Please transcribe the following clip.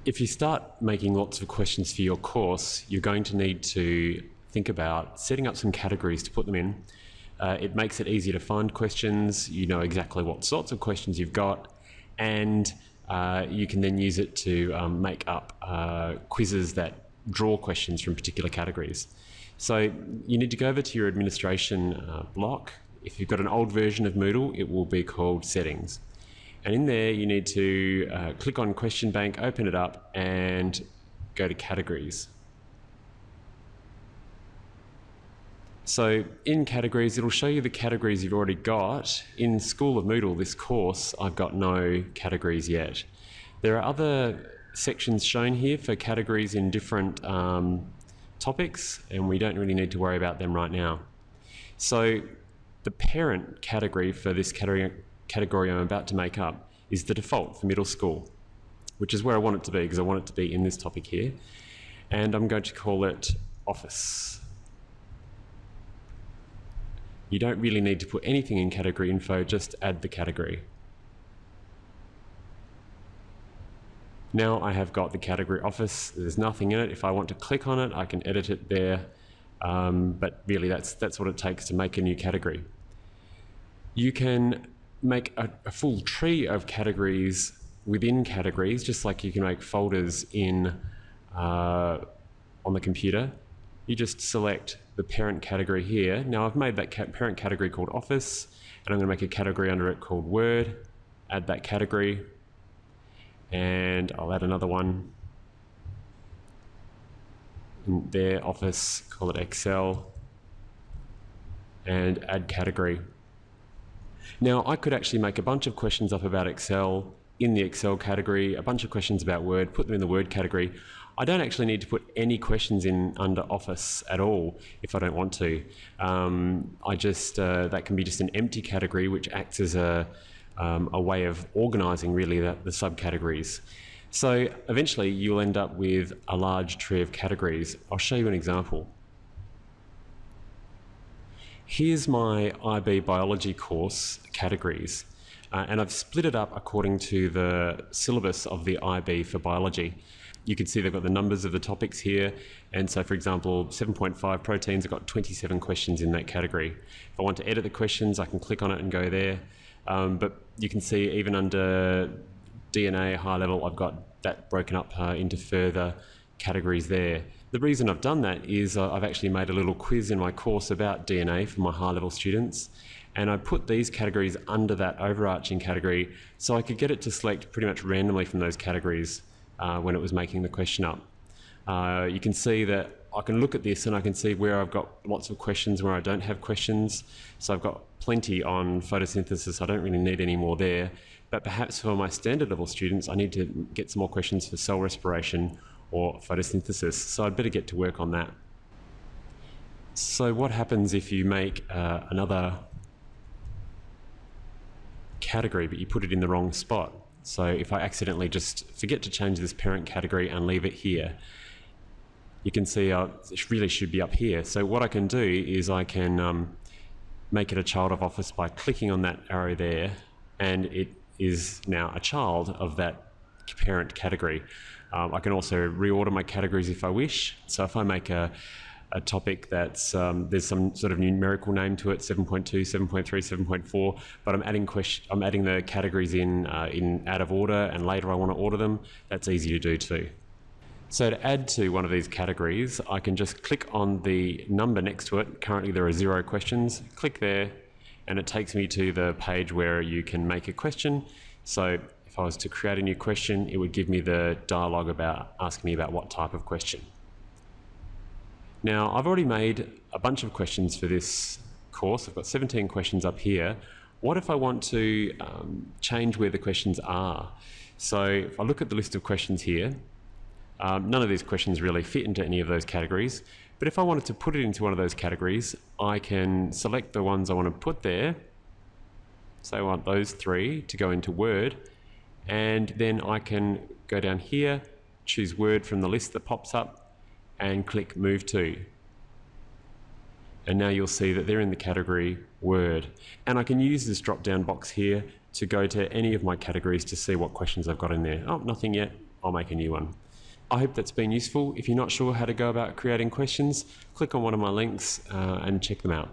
If you start making lots of questions for your course, you're going to need to think about setting up some categories to put them in. It makes it easier to find questions, you know exactly what sorts of questions you've got, and you can then use it to make up quizzes that draw questions from particular categories. So you need to go over to your administration block. If you've got an old version of Moodle, it will be called Settings. And in there, you need to click on Question Bank, open it up, and go to Categories. So in Categories, it'll show you the categories you've already got. In School of Moodle, this course, I've got no categories yet. There are other sections shown here for categories in different topics, and we don't really need to worry about them right now. So the parent category for this category I'm about to make up is the default for middle school, which is where I want it to be because I want it to be in this topic here. And I'm going to call it Office. You don't really need to put anything in category info, just add the category. Now I have got the category Office. There's nothing in it. If I want to click on it, I can edit it there. But really that's what it takes to make a new category. You can make a full tree of categories within categories, just like you can make folders in on the computer. You just select the parent category here. Now I've made that parent category called Office, and I'm going to make a category under it called Word, add that category, and I'll add another one in there, Office, call it Excel, and add category. Now I could actually make a bunch of questions up about Excel in the Excel category, a bunch of questions about Word, put them in the Word category. I don't actually need to put any questions in under Office at all if I don't want to. That can be just an empty category which acts as a way of organising really the subcategories. So eventually you'll end up with a large tree of categories. I'll show you an example. Here's my IB biology course categories, and I've split it up according to the syllabus of the IB for biology. You can see they've got the numbers of the topics here, and so for example 7.5 proteins, I've got 27 questions in that category. If I want to edit the questions, I can click on it and go there, but you can see even under DNA high level I've got that broken up into further categories there. The reason I've done that is I've actually made a little quiz in my course about DNA for my high level students, and I put these categories under that overarching category so I could get it to select pretty much randomly from those categories when it was making the question up. You can see that I can look at this and I can see where I've got lots of questions, where I don't have questions. So I've got plenty on photosynthesis, I don't really need any more there. But perhaps for my standard level students, I need to get some more questions for cell respiration or photosynthesis, so I'd better get to work on that. So what happens if you make another category but you put it in the wrong spot? So if I accidentally just forget to change this parent category and leave it here, you can see it really should be up here. So what I can do is I can make it a child of Office by clicking on that arrow there, and it is now a child of that parent category. I can also reorder my categories if I wish. So if I make a topic that's there's some sort of numerical name to it, 7.2, 7.3, 7.4, but I'm adding the categories in out of order, and later I want to order them. That's easy to do too. So to add to one of these categories, I can just click on the number next to it. Currently there are 0 questions. Click there, and it takes me to the page where you can make a question. So if I was to create a new question, it would give me the dialogue about asking me about what type of question. Now, I've already made a bunch of questions for this course. I've got 17 questions up here. What if I want to change where the questions are? So if I look at the list of questions here, none of these questions really fit into any of those categories. But if I wanted to put it into one of those categories, I can select the ones I want to put there. So I want those 3 to go into Word, and then I can go down here, choose Word from the list that pops up, and click Move To. And now you'll see that they're in the category Word. And I can use this drop-down box here to go to any of my categories to see what questions I've got in there. Oh, nothing yet. I'll make a new one. I hope that's been useful. If you're not sure how to go about creating questions, click on one of my links and check them out.